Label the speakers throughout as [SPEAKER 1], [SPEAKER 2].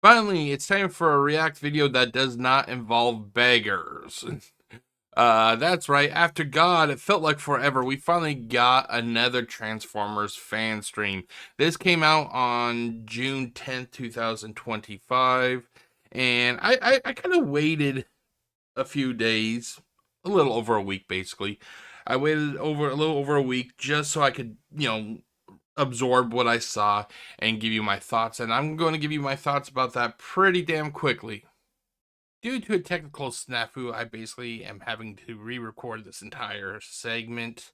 [SPEAKER 1] Finally, it's time for a react video that does not involve beggars. That's right. After God, it felt like forever. We finally got another Transformers fan stream. This came out on June 10th, 2025. And I kind of waited a few days, a little over a week, basically. I waited over a little over a week just so I could, absorb what I saw and give you my thoughts. And I'm going to give you my thoughts about that pretty damn quickly. Due to a technical snafu, I basically am having to re-record this entire segment.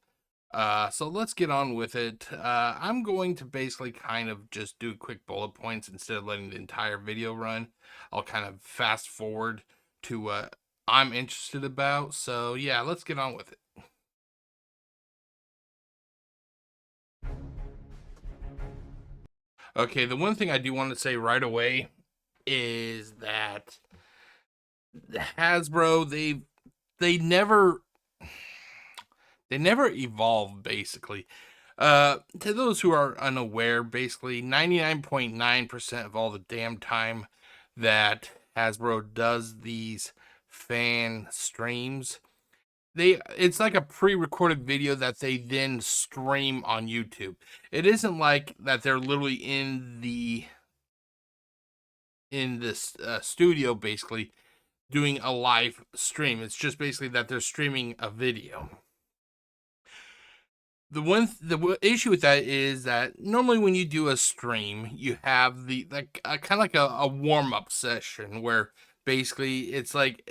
[SPEAKER 1] So let's get on with it. I'm going to basically kind of just do quick bullet points instead of letting the entire video run. I'll kind of fast forward to what I'm interested about. So yeah, let's get on with it. Okay, the one thing I do want to say right away is that Hasbro they never evolve, basically. To those who are unaware, basically 99.9% of all the damn time that Hasbro does these fan streams, it's like a pre-recorded video that they then stream on YouTube. It isn't like that they're literally in this studio basically doing a live stream. It's just basically that they're streaming a video. The issue with that is that normally when you do a stream, you have the like kind of like a warm up session where basically it's like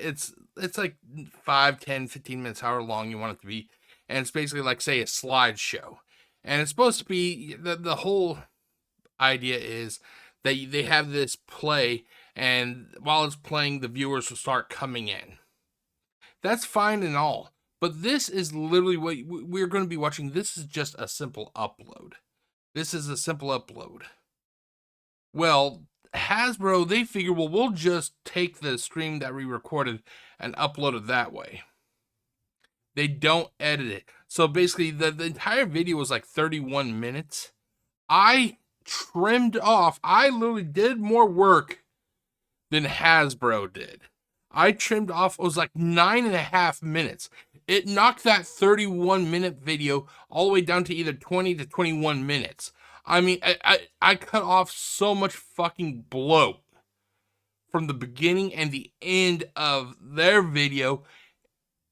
[SPEAKER 1] 5, 10, 15 minutes, however long you want it to be, and it's basically like, say, a slideshow, and it's supposed to be the whole idea is that they have this play, and while it's playing, the viewers will start coming in. That's fine and all. But this is literally what we're going to be watching. This is just a simple upload. This is a simple upload. Well, Hasbro, they figure, well, we'll just take the stream that we recorded and upload it that way. They don't edit it. So basically, the entire video was like 31 minutes. I trimmed off. I literally did more work than Hasbro did. I trimmed off, it was like 9.5 minutes. It knocked that 31-minute video all the way down to either 20 to 21 minutes. I mean, I cut off so much fucking bloat from the beginning and the end of their video,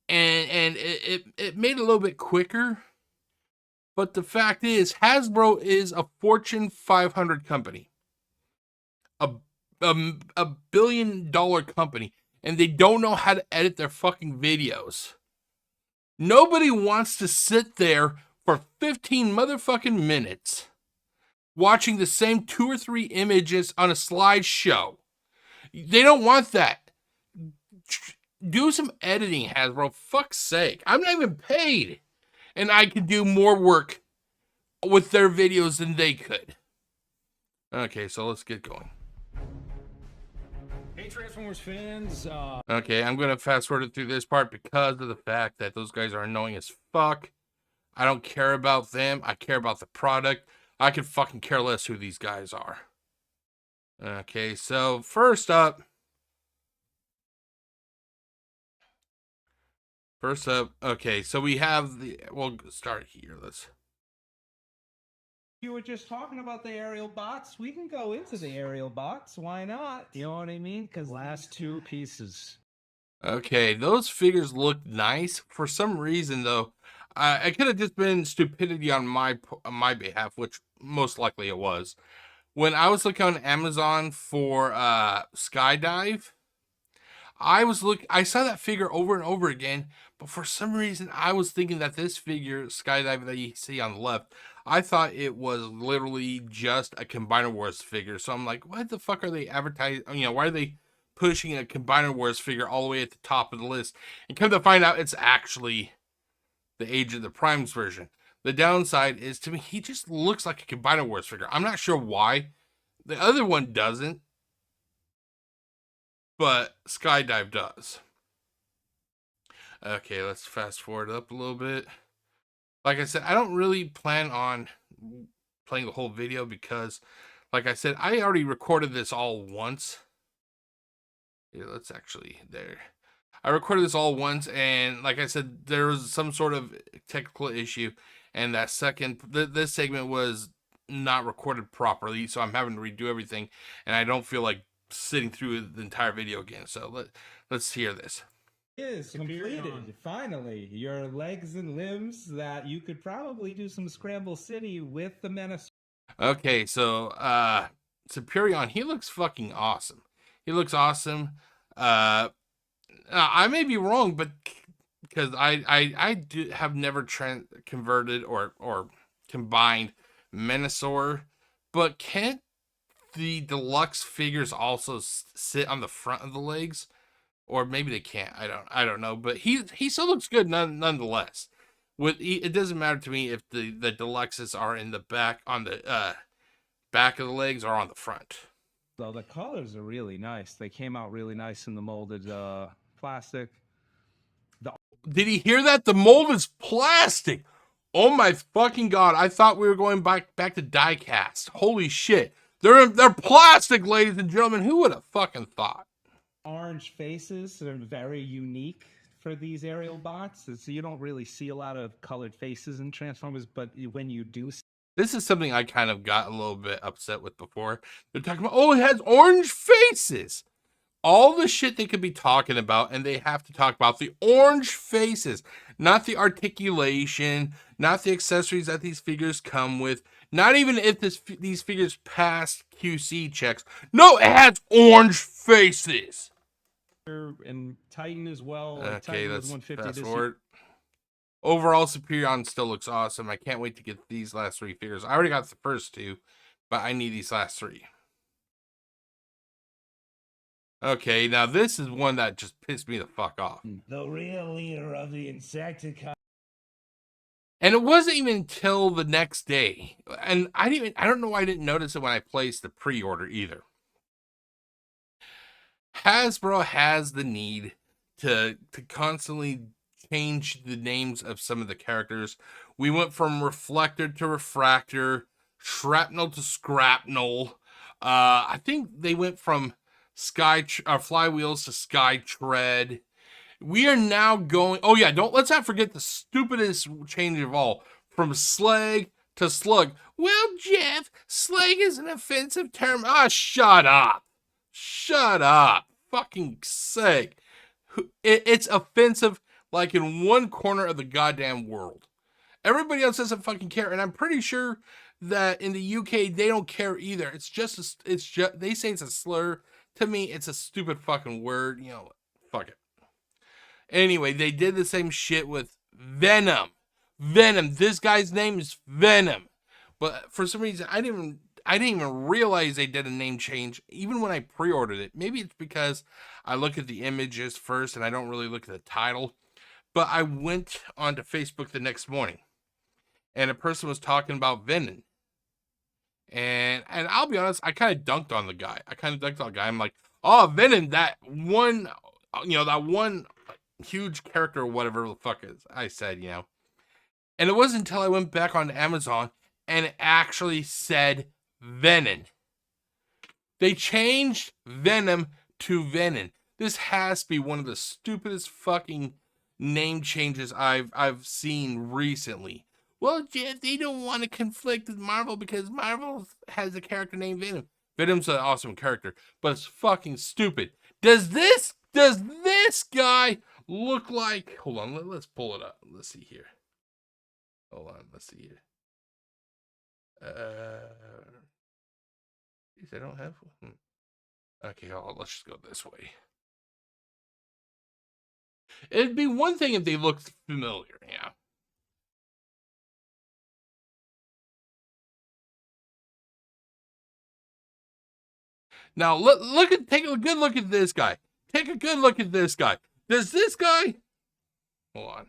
[SPEAKER 1] and it made it a little bit quicker. But the fact is, Hasbro is a Fortune 500 company, a a billion-dollar company, and they don't know how to edit their fucking videos. Nobody wants to sit there for 15 motherfucking minutes watching the same 2 or 3 images on a slideshow. They don't want that. Do some editing, Hasbro. Fuck's sake. I'm not even paid. And I could do more work with their videos than they could. Okay, so let's get going.
[SPEAKER 2] Hey, Transformers fans.
[SPEAKER 1] Okay, I'm gonna fast forward through this part because of the fact that those guys are annoying as fuck. I don't care about them. I care about the product. I could fucking care less who these guys are. Okay, so first up, okay, so we have we'll start here.
[SPEAKER 2] You were just talking about the aerial bots. We can go into the aerial bots. Why not? You know what I mean? Because last 2 pieces.
[SPEAKER 1] Okay, those figures look nice. For some reason, though, it could have just been stupidity on my behalf, which most likely it was. When I was looking on Amazon for Skydive, I saw that figure over and over again, but for some reason I was thinking that this figure, Skydive, that you see on the left, I thought it was literally just a Combiner Wars figure. So I'm like, what the fuck are they advertising? You know, why are they pushing a Combiner Wars figure all the way at the top of the list? And come to find out, it's actually the Age of the Primes version. The downside is, to me, he just looks like a Combiner Wars figure. I'm not sure why. The other one doesn't, but Skydive does. Okay, let's fast forward up a little bit. Like I said, I don't really plan on playing the whole video because, like I said, I already recorded this all once. Here, let's actually there. I recorded this all once, and like I said, there was some sort of technical issue, and that this segment was not recorded properly, so I'm having to redo everything, and I don't feel like sitting through the entire video again. So let's hear this.
[SPEAKER 2] Is completed. Finally, your legs and limbs that you could probably do some Scramble City with the Menace.
[SPEAKER 1] Okay, so Superion, he looks fucking awesome. He looks awesome. I may be wrong, but because I do have never converted or combined Menasor, but can't the deluxe figures also sit on the front of the legs? Or maybe they can't. I don't know. But he still looks good nonetheless. It doesn't matter to me if the deluxes are in the back on the back of the legs or on the front.
[SPEAKER 2] So the colors are really nice. They came out really nice in the molded plastic.
[SPEAKER 1] Did he hear that? The mold is plastic. Oh my fucking god! I thought we were going back to die cast. Holy shit! They're plastic, ladies and gentlemen. Who would have fucking thought?
[SPEAKER 2] Orange faces are very unique for these aerial bots. So you don't really see a lot of colored faces in Transformers, but when you do,
[SPEAKER 1] this is something I kind of got a little bit upset with before. They're talking about, oh, it has orange faces. All the shit they could be talking about, and they have to talk about the orange faces, not the articulation, not the accessories that these figures come with, not even if these figures pass QC checks. No, it has orange faces.
[SPEAKER 2] And Titan as well.
[SPEAKER 1] Okay,
[SPEAKER 2] Titan
[SPEAKER 1] let's
[SPEAKER 2] 150
[SPEAKER 1] fast
[SPEAKER 2] this
[SPEAKER 1] forward. Overall, Superion still looks awesome. I can't wait to get these last three figures. I already got the first two, but I need these last three. Okay, now this is one that just pissed me the fuck off.
[SPEAKER 2] The real leader of the Insecticons.
[SPEAKER 1] And it wasn't even until the next day. And I don't know why I didn't notice it when I placed the pre-order either. Hasbro has the need to constantly change the names of some of the characters. We went from Reflector to Refractor, Shrapnel to Scrapnel. I think they went from Flywheels to Sky Tread. We are now going. Oh yeah, let's not forget the stupidest change of all, from Slag to Slug. Well, Jeff, Slag is an offensive term. Shut up. Shut up. Fucking sake. It's offensive like in one corner of the goddamn world. Everybody else doesn't fucking care, and I'm pretty sure that in the UK they don't care either. It's just they say it's a slur. To me, it's a stupid fucking word. You know, fuck it. Anyway, they did the same shit with Venom. Venom. This guy's name is Venom. But for some reason, I didn't even realize they did a name change, even when I pre-ordered it. Maybe it's because I look at the images first and I don't really look at the title. But I went onto Facebook the next morning, and a person was talking about Venom. And I'll be honest, I kind of dunked on the guy. I'm like, oh, Venom, that one huge character or whatever the fuck is. I said, And it wasn't until I went back on Amazon and it actually said Venom. They changed Venom to Venom. This has to be one of the stupidest fucking name changes I've seen recently. Well, Jeff, they don't want to conflict with Marvel because Marvel has a character named Venom. Venom's an awesome character, but it's fucking stupid. Does this guy look like... Hold on, let's pull it up. Let's see here. Hold on, let's see here. I don't have... Okay, let's just go this way. It'd be one thing if they looked familiar, yeah. Now, take a good look at this guy. Take a good look at this guy. Does this guy... Hold on.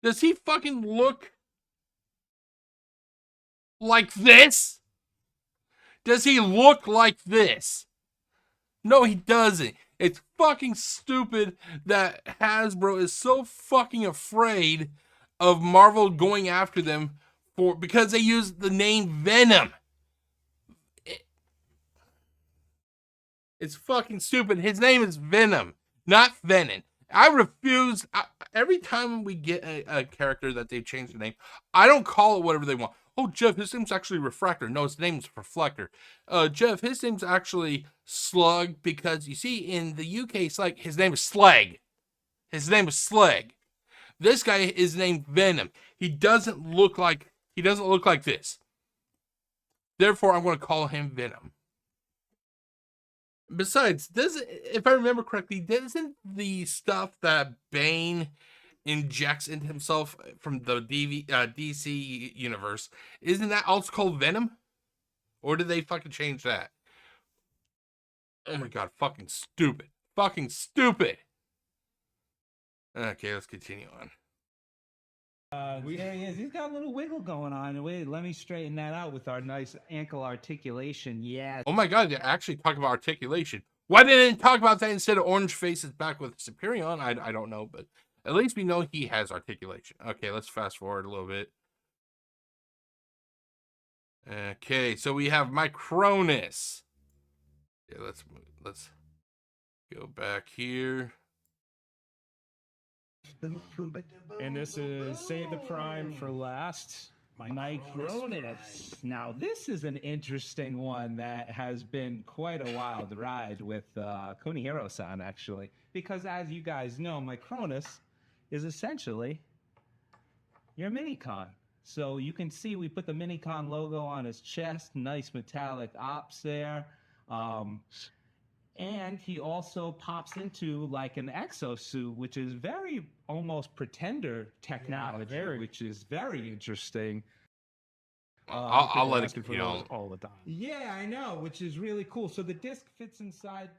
[SPEAKER 1] Does he fucking look like this? Does he look like this? No, he doesn't. It's fucking stupid that Hasbro is so fucking afraid of Marvel going after them because they use the name Venom. It's fucking stupid. His name is Venom, not Venom. I refuse. Every time we get a character that they've changed the name, I don't call it whatever they want. Oh, Jeff, his name's actually Refractor. No, his name's Reflector. Jeff, his name's actually Slug because you see in the UK, Slag, his name is Slag. His name is Slag. This guy is named Venom. He doesn't look like this. Therefore, I'm going to call him Venom. Besides, if I remember correctly, doesn't the stuff that Bane injects into himself from the DC universe, isn't that also called Venom? Or did they fucking change that? Oh my god, fucking stupid. Fucking stupid. Okay, let's continue on.
[SPEAKER 2] There he is. He's got a little wiggle going on. Wait, let me straighten that out with our nice ankle articulation. Yeah.
[SPEAKER 1] Oh my god, they're actually talking about articulation. Why didn't they talk about that instead of Orange Face's back with Superion? I don't know, but at least we know he has articulation. Okay, let's fast forward a little bit. Okay, so we have Micronus. Yeah, let's go back here.
[SPEAKER 2] And this is Save the Prime for last. Micronus. Now, this is an interesting one that has been quite a wild ride with Kunihiro-san, actually. Because as you guys know, Micronus is essentially your Minicon. So you can see we put the Minicon logo on his chest, nice metallic ops there. And he also pops into like an exosuit, which is very almost Pretender technology, which is very interesting.
[SPEAKER 1] I'll let it,
[SPEAKER 2] all the time. Yeah, I know, which is really cool. So the disc fits inside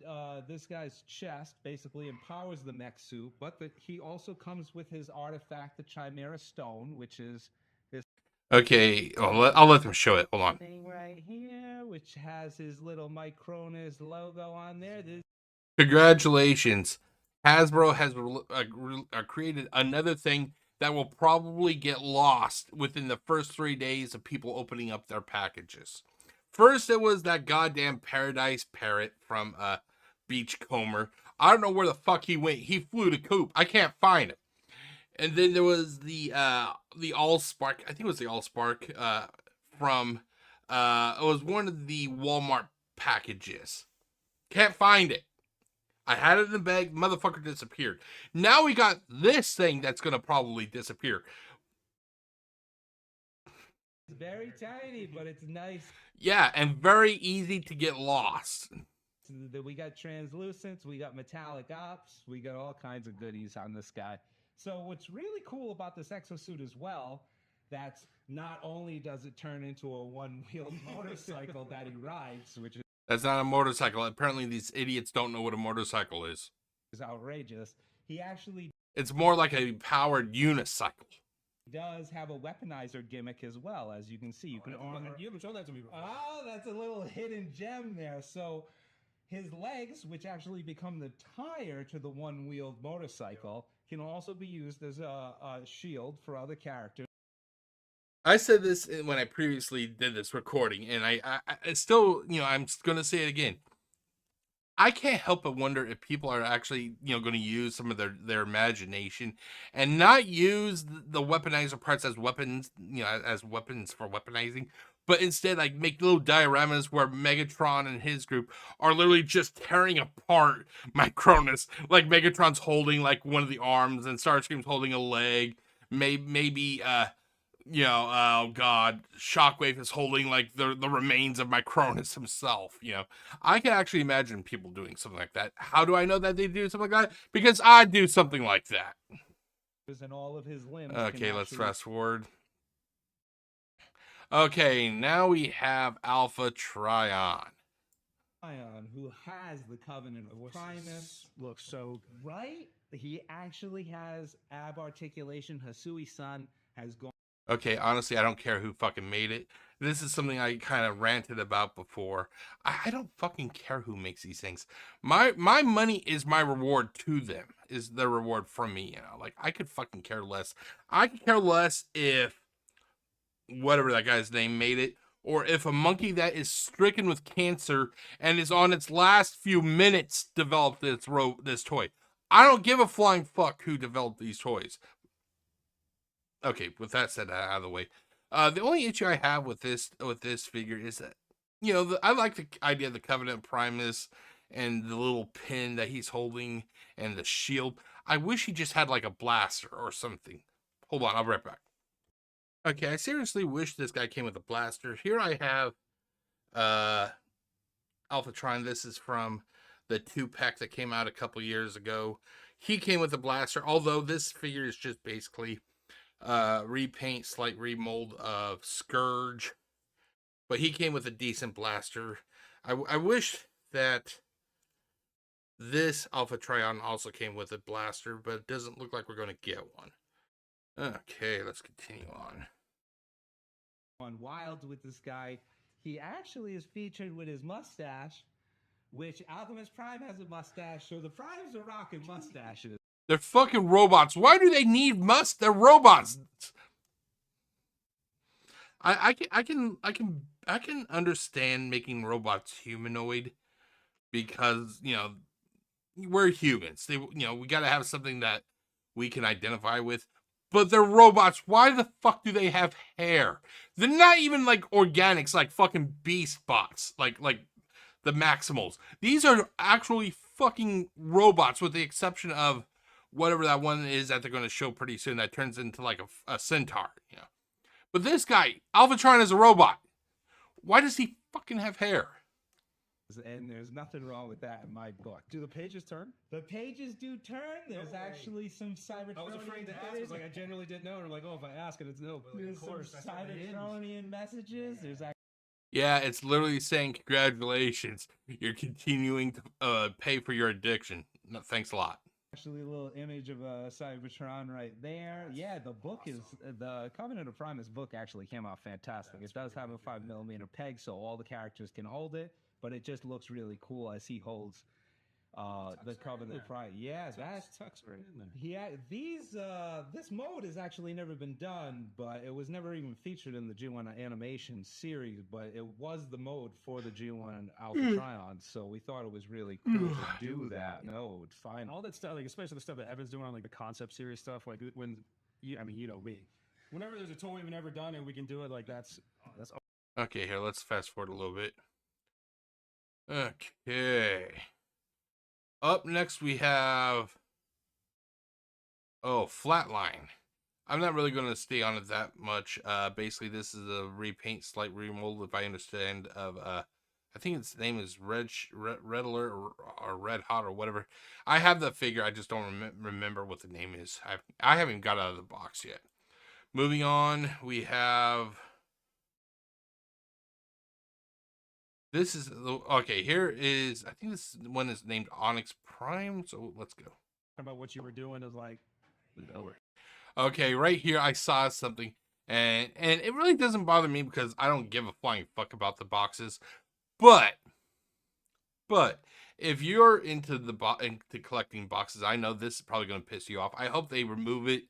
[SPEAKER 2] this guy's chest, basically empowers the mech suit, but he also comes with his artifact, the Chimera Stone, which is this.
[SPEAKER 1] Okay, I'll let them show it. Hold on.
[SPEAKER 2] Thing right here, which has his little Micronus logo on there.
[SPEAKER 1] Congratulations. Hasbro has created another thing that will probably get lost within the first 3 days of people opening up their packages. First, it was that goddamn Paradise Parrot from Beachcomber. I don't know where the fuck he went. He flew to Coop. I can't find him. And then there was the Allspark. I think it was the Allspark from it was one of the Walmart packages. Can't find it. I had it in the bag. Motherfucker disappeared. Now we got this thing that's gonna probably disappear.
[SPEAKER 2] It's very tiny, but it's nice.
[SPEAKER 1] Yeah, and very easy to get lost.
[SPEAKER 2] We got translucents, we got metallic ops, we got all kinds of goodies on this guy. So what's really cool about this exosuit as well, that's not only does it turn into a one-wheeled motorcycle that he rides, which is
[SPEAKER 1] that's not a motorcycle. Apparently these idiots don't know what a motorcycle is.
[SPEAKER 2] Is outrageous. He actually
[SPEAKER 1] it's more like a powered unicycle.
[SPEAKER 2] Does have a weaponizer gimmick as well, as you can see. You haven't shown that to me before. Oh, that's a little hidden gem there. So his legs, which actually become the tire to the one-wheeled motorcycle, can also be used as a shield for other characters.
[SPEAKER 1] I said this when I previously did this recording, and I still, I'm going to say it again. I can't help but wonder if people are actually, going to use some of their imagination and not use the weaponizer parts as weapons, as weapons for weaponizing, but instead like make little dioramas where Megatron and his group are literally just tearing apart Micronus. Like Megatron's holding like one of the arms and Starscream's holding a leg. Maybe oh god, Shockwave is holding like the remains of Micronus himself. I can actually imagine people doing something like that. How do I know that they do something like that? Because I do something like that.
[SPEAKER 2] And all of his limbs.
[SPEAKER 1] Okay, let's fast forward. Okay, now we have Alpha Trion.
[SPEAKER 2] Trion, who has the Covenant of Primus. Looks so right. He actually has ab articulation. Hasui-san has gone.
[SPEAKER 1] Okay, honestly, I don't care who fucking made it. This is something I kind of ranted about before. I don't fucking care who makes these things. My money is my reward to them, is their reward from me, Like, I could fucking care less. I could care less if whatever that guy's name made it, or if a monkey that is stricken with cancer and is on its last few minutes developed this toy. I don't give a flying fuck who developed these toys. Okay, with that said out of the way, the only issue I have with this figure is that, you know, I like the idea of the Covenant Primus and the little pin that he's holding and the shield. I wish he just had like a blaster or something. Hold on, I'll be right back. Okay, I seriously wish this guy came with a blaster. Here I have Alpha Trion. This is from the 2-pack that came out a couple years ago. He came with a blaster, although this figure is just basically repaint, slight remold of Scourge, but he came with a decent blaster. I wish that this Alpha Trion also came with a blaster, but it doesn't look like we're going to get one. Okay, let's continue
[SPEAKER 2] on wild with this guy. He actually is featured with his mustache, which Onyx Prime has a mustache, so the Primes are rocking mustaches.
[SPEAKER 1] They're fucking robots. Why do they need They're robots. I can understand making robots humanoid because, you know, we're humans. We got to have something that we can identify with. But they're robots. Why the fuck do they have hair? They're not even like organics, like fucking beast bots, like the Maximals. These are actually fucking robots, with the exception of whatever that one is that they're going to show pretty soon that turns into like a centaur, you know. But this guy, Alpha Trion, is a robot. Why does he fucking have hair?
[SPEAKER 2] And there's nothing wrong with that in my book.
[SPEAKER 3] Do the pages turn?
[SPEAKER 2] The pages do turn. There's actually some Cybertronian.
[SPEAKER 3] I was afraid to ask. I was like, I genuinely didn't know. And I'm like, oh, if I ask it, it's no. But like,
[SPEAKER 2] there's
[SPEAKER 3] of course,
[SPEAKER 2] some Cybertronian messages. There's
[SPEAKER 1] yeah, it's literally saying congratulations. You're continuing to pay for your addiction. No, thanks a lot.
[SPEAKER 2] Actually a little image of a Cybertron right there. Yeah, the book is the Covenant of Primus book actually came out fantastic. It does have a 5mm peg, so all the characters can hold it, but it just looks really cool as he holds the Covenant of Primus. Yeah, that's
[SPEAKER 3] tucks right in there.
[SPEAKER 2] Yeah, this mode has actually never been done, but it was never even featured in the G1 animation series, but it was the mode for the G1 Alpha Trion, so we thought it was really cool to do that mode. Fine.
[SPEAKER 3] All that stuff, like especially the stuff that Evan's doing on like the concept series stuff, like when you know me. Whenever there's a toy we've never done and we can do it, like that's
[SPEAKER 1] Okay, here, let's fast forward a little bit. Okay. Up next, we have Flatline. I'm not really going to stay on it that much. Basically, this is a repaint, slight remold, if I understand, of I think its name is Red Alert or Red Hot or whatever. I have the figure. I just don't remember what the name is. I haven't got out of the box yet. Moving on, we have. This is okay. Here is, I think this one is named Onyx Prime. So let's go.
[SPEAKER 3] about what you were doing is like,
[SPEAKER 1] okay, right here I saw something, and it really doesn't bother me because I don't give a flying fuck about the boxes. But if you're into into collecting boxes, I know this is probably going to piss you off. I hope they remove it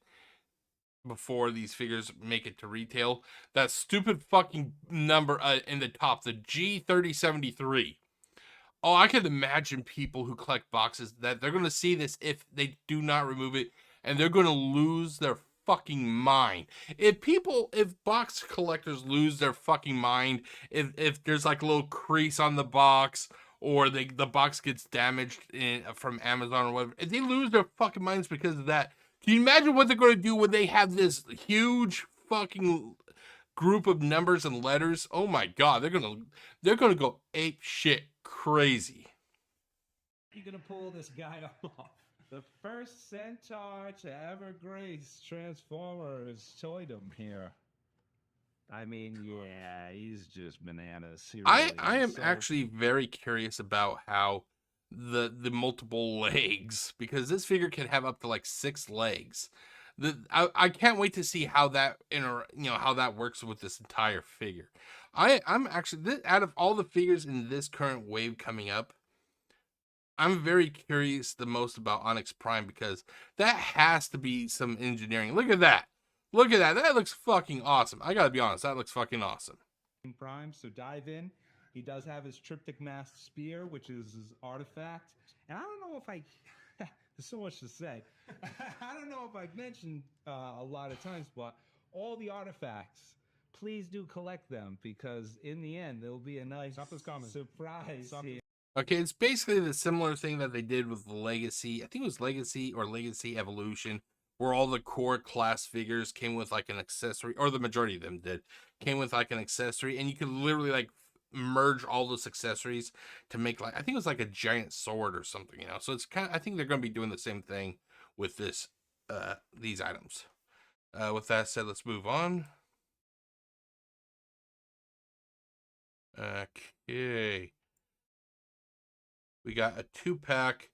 [SPEAKER 1] before these figures make it to retail. That stupid fucking number in the top, the G3073. Oh, I can imagine people who collect boxes that they're going to see this if they do not remove it, and they're going to lose their fucking mind. If box collectors lose their fucking mind, if there's like a little crease on the box, or the box gets damaged from Amazon or whatever, if they lose their fucking minds because of that, can you imagine what they're going to do when they have this huge fucking group of numbers and letters? Oh my god, they're gonna go ape shit crazy.
[SPEAKER 2] You're gonna pull this guy off. The first centaur to ever grace Transformers toydom here. I mean, yeah, he's just bananas.
[SPEAKER 1] I am actually very curious about how the multiple legs, because this figure can have up to like 6 legs. I can't wait to see how that how that works with this entire figure. I'm actually, out of all the figures in this current wave coming up, I'm very curious the most about Onyx Prime, because that has to be some engineering. Look at that. Look at that. That looks fucking awesome. I gotta be honest, that looks fucking awesome.
[SPEAKER 2] Prime, so dive in. He does have his triptych masked spear, which is his artifact. And I don't know if I... There's so much to say. I don't know if I've mentioned a lot of times, but all the artifacts, please do collect them, because in the end, there'll be a nice surprise here.
[SPEAKER 1] Okay, it's basically the similar thing that they did with Legacy. I think it was Legacy or Legacy Evolution, where all the core class figures came with like an accessory, or the majority of them did, came with like an accessory, and you could literally like merge all those accessories to make like, I think it was like a giant sword or something, you know. So it's kind of, I think they're going to be doing the same thing with this, these items. With that said, let's move on. Okay. We got a 2-pack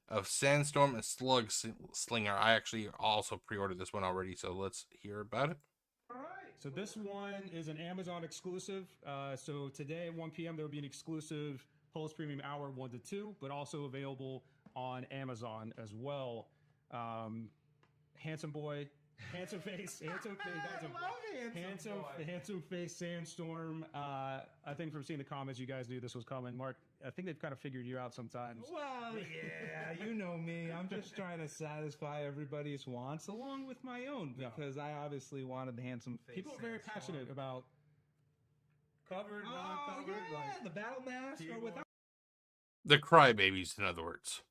[SPEAKER 1] of Sandstorm and Slug Slinger. I actually also pre-ordered this one already, so let's hear about it.
[SPEAKER 3] All right. So this one is an Amazon exclusive. So today at 1 p.m. there will be an exclusive Pulse Premium Hour 1 to 2, but also available on Amazon as well. Handsome boy. Handsome face, handsome face, Sandstorm. I think from seeing the comments, you guys knew this was coming. Mark, I think they've kind of figured you out sometimes.
[SPEAKER 2] Well, yeah, you know me. I'm just trying to satisfy everybody's wants, along with my own, because I obviously wanted the handsome face.
[SPEAKER 3] People are very passionate about covered, non-covered.
[SPEAKER 2] Yeah,
[SPEAKER 3] like,
[SPEAKER 2] the battle mask or without
[SPEAKER 1] The crybabies, in other words.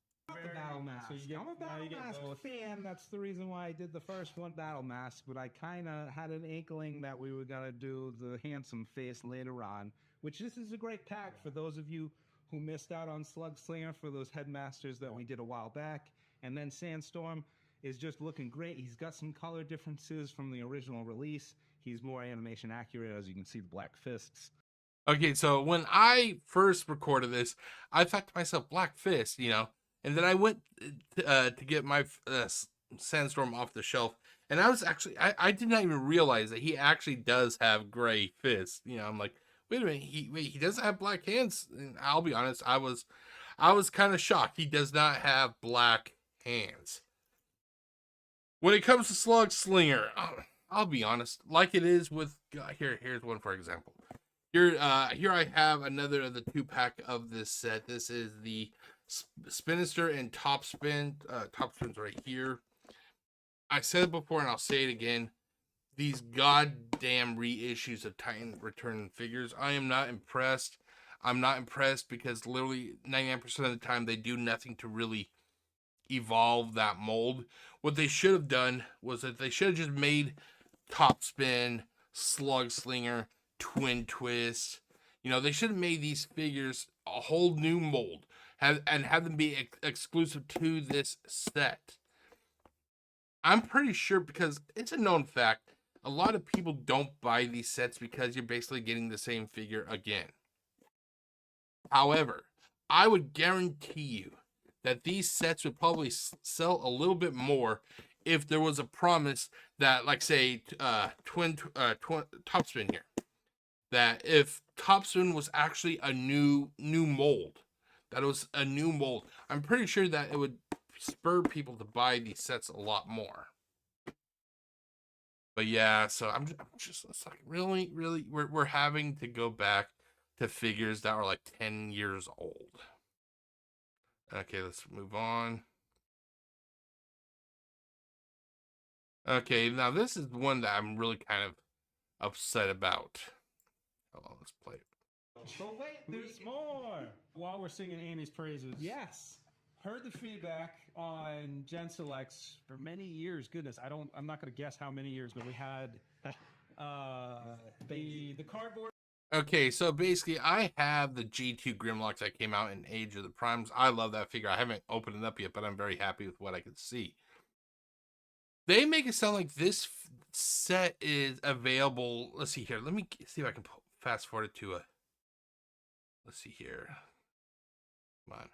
[SPEAKER 2] the battle mask.
[SPEAKER 3] So you get,
[SPEAKER 2] I'm a battle mask fan. That's the reason why I did the first one, battle mask. But I kind of had an inkling that we were gonna do the handsome face later on. Which this is a great pack for those of you who missed out on Slug Slinger for those headmasters that we did a while back. And then Sandstorm is just looking great. He's got some color differences from the original release. He's more animation accurate, as you can see the black fists.
[SPEAKER 1] Okay, so when I first recorded this, I thought to myself, Black Fist, you know, and then I went to get my Sandstorm off the shelf, and I was actually, I did not even realize that he actually does have gray fists. You know, I'm like, wait a minute, he doesn't have black hands. And I'll be honest, I was kind of shocked. He does not have black hands. When it comes to Slug Slinger, I'll be honest, like it is with here's one for example. Here I have another of the 2-pack of this set. This is the Spinister and Top Spin. Top Spin's right here. I said it before and I'll say it again. These goddamn reissues of Titan Return figures, I am not impressed. I'm not impressed because literally 99% of the time they do nothing to really evolve that mold. What they should have done was that they should have just made Top Spin, Slug Slinger, Twin Twist. You know, they should have made these figures a whole new mold and have them be exclusive to this set. I'm pretty sure, because it's a known fact, a lot of people don't buy these sets because you're basically getting the same figure again. However, I would guarantee you that these sets would probably sell a little bit more if there was a promise that, like, say, Top Spin here, that if Top Spin was actually a new mold, that it was a new mold, I'm pretty sure that it would spur people to buy these sets a lot more. But yeah, so I'm just it's like really we're having to go back to figures that are like 10 years old. Okay, let's move on. Okay, now this is one that I'm really kind of upset about. Hold on, let's play it.
[SPEAKER 2] But wait, there's more.
[SPEAKER 3] While we're singing Amy's praises,
[SPEAKER 2] Yes.
[SPEAKER 3] heard the feedback on Gen Selects for many years. Goodness, I'm not going to guess how many years, but we had the cardboard.
[SPEAKER 1] Okay, so basically I have the G2 Grimlock that came out in Age of the Primes. I love that figure. I haven't opened it up yet, but I'm very happy with what I can see. They make it sound like this set is available. Let's see here. Let me see if I can fast forward it to a... Let's see here. Come on.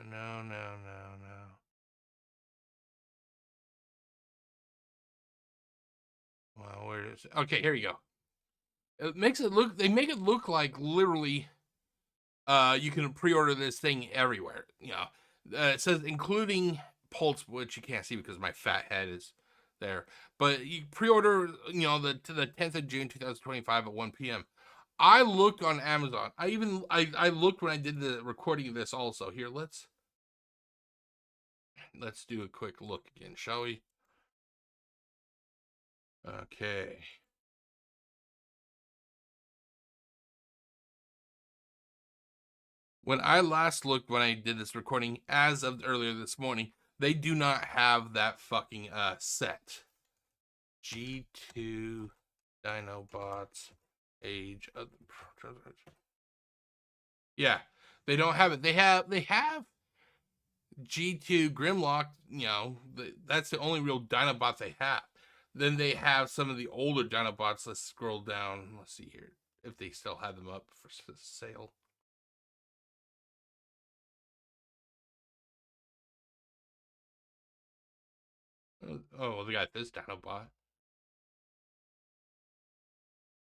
[SPEAKER 1] No. Well, where is it? Okay, here you go. It makes it look, they make it look like literally you can pre-order this thing everywhere. You know, it says including Pulse, which you can't see because my fat head is there. But you pre-order, you know, to the 10th of June 2025 at 1 p.m. I looked on Amazon. I looked when I did the recording of this also. Here, let's do a quick look again, shall we? Okay. When I last looked when I did this recording as of earlier this morning, they do not have that fucking set. G2 Dinobots Age of the... Yeah, they don't have it. They have G2 Grimlock, you know, that's the only real Dinobot they have. Then they have some of the older Dinobots. Let's scroll down. Let's see here if they still have them up for sale. Oh, they got this Dinobot.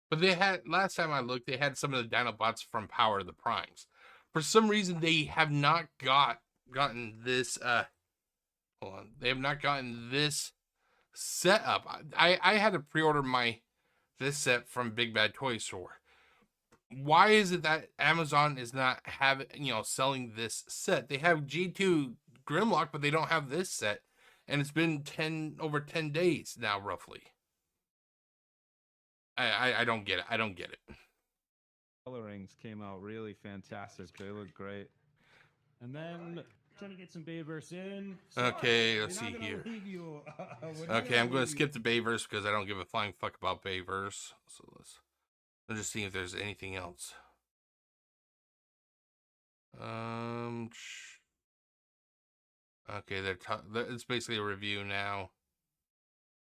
[SPEAKER 1] But they had, last time I looked, they had some of the Dinobots from Power of the Primes. For some reason, they have not gotten this, hold on. They have not gotten this set up. I had to pre-order this set from Big Bad Toy Store. Why is it that Amazon is not selling this set? They have G2 Grimlock, but they don't have this set. And it's been over 10 days now, roughly. I don't get it. I don't get it.
[SPEAKER 2] Colorings came out really fantastic. They look great.
[SPEAKER 3] And then trying to get some Bayverse in.
[SPEAKER 1] Okay, let's see here. Okay, I'm going to skip the Bayverse because I don't give a flying fuck about Bayverse. So let's just see if there's anything else. Okay, it's basically a review now.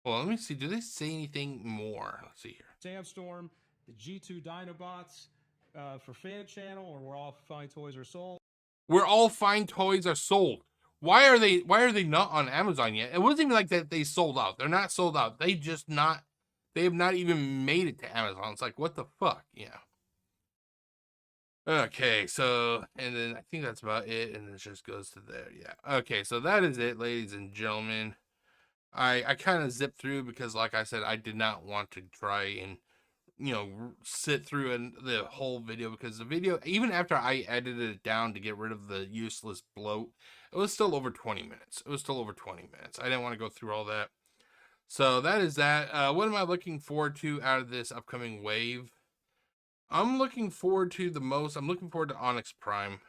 [SPEAKER 1] Well, let me see. Do they say anything more? Let's see here.
[SPEAKER 3] Sandstorm, the G2 Dinobots for fan channel, or Where All Fine Toys Are Sold.
[SPEAKER 1] Where All Fine Toys Are Sold. Why are they not on Amazon yet? It wasn't even like that they sold out. They're not sold out. They have not even made it to Amazon. It's like, what the fuck? Yeah. Okay, so, and then I think that's about it, and it just goes to there. Yeah. Okay, so that is it, ladies and gentlemen. I kind of zipped through because, like I said, I did not want to try and, sit through the whole video, because the video, even after I edited it down to get rid of the useless bloat, it was still over 20 minutes. I didn't want to go through all that. So that is that. What am I looking forward to out of this upcoming wave? I'm looking forward to Onyx Prime,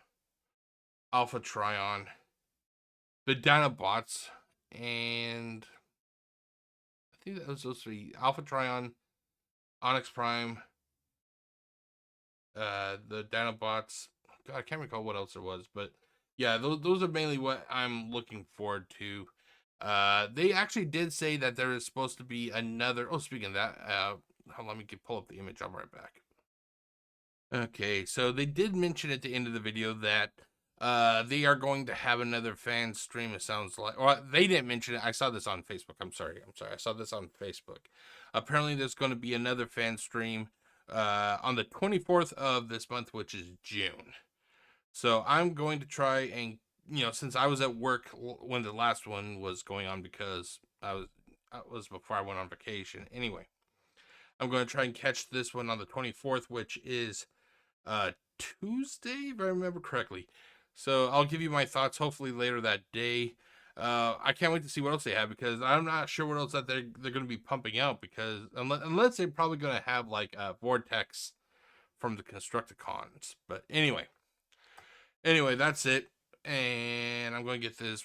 [SPEAKER 1] Alpha Trion, the Dinobots, and I think that was those three: Alpha Trion, Onyx Prime, the Dinobots. God, I can't recall what else there was, but yeah, those are mainly what I'm looking forward to. They actually did say that there is supposed to be another. Oh, speaking of that, hold on, let me pull up the image. I'll be right back. Okay, so they did mention at the end of the video that they are going to have another fan stream, it sounds like. Well, they didn't mention it. I saw this on Facebook. I'm sorry. I saw this on Facebook. Apparently, there's going to be another fan stream on the 24th of this month, which is June. So I'm going to try and, since I was at work when the last one was going on, because I was before I went on vacation. Anyway, I'm going to try and catch this one on the 24th, which is Tuesday, if I remember correctly. So I'll give you my thoughts hopefully later that day. I can't wait to see what else they have, because I'm not sure what else that they're going to be pumping out, because unless they're probably going to have like a Vortex from the Constructicons. But anyway, that's it. And I'm going to get this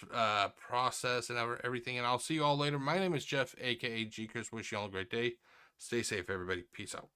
[SPEAKER 1] process and everything, and I'll see you all later. My name is Jeff, aka GCurse. Wish you all a great day. Stay safe, everybody. Peace out.